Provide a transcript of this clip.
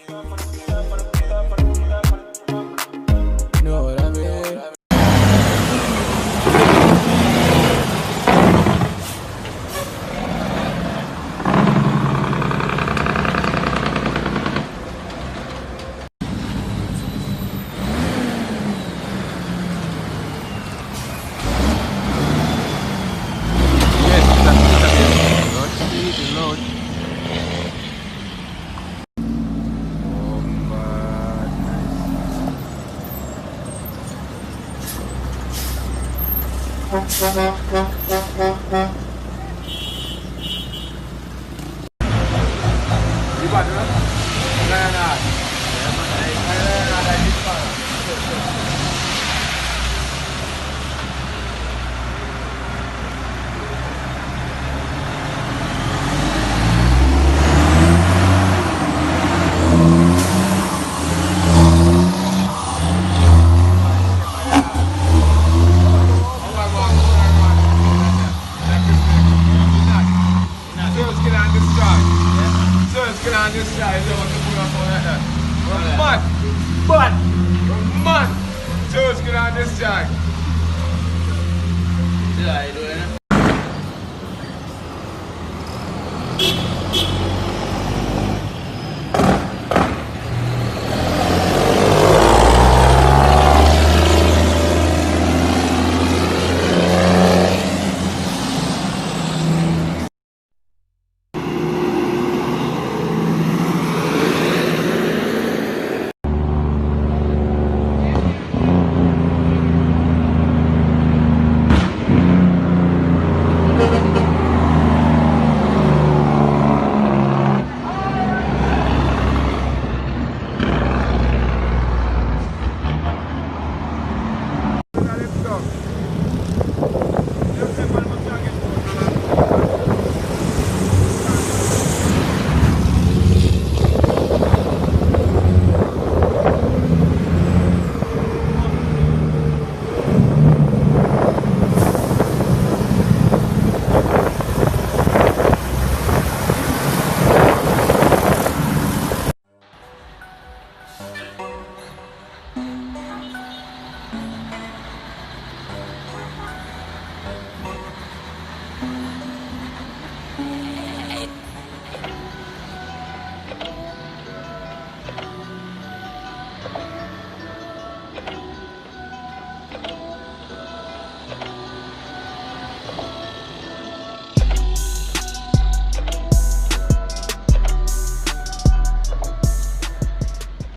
Know what I mean? Yes, that's Lord speed, Lord. Oh man. You got it? Get on this side. So let's get on this side. Don't want to put up on that. We're mad. But we're mad. So let's get on this side. Yeah, you doing it?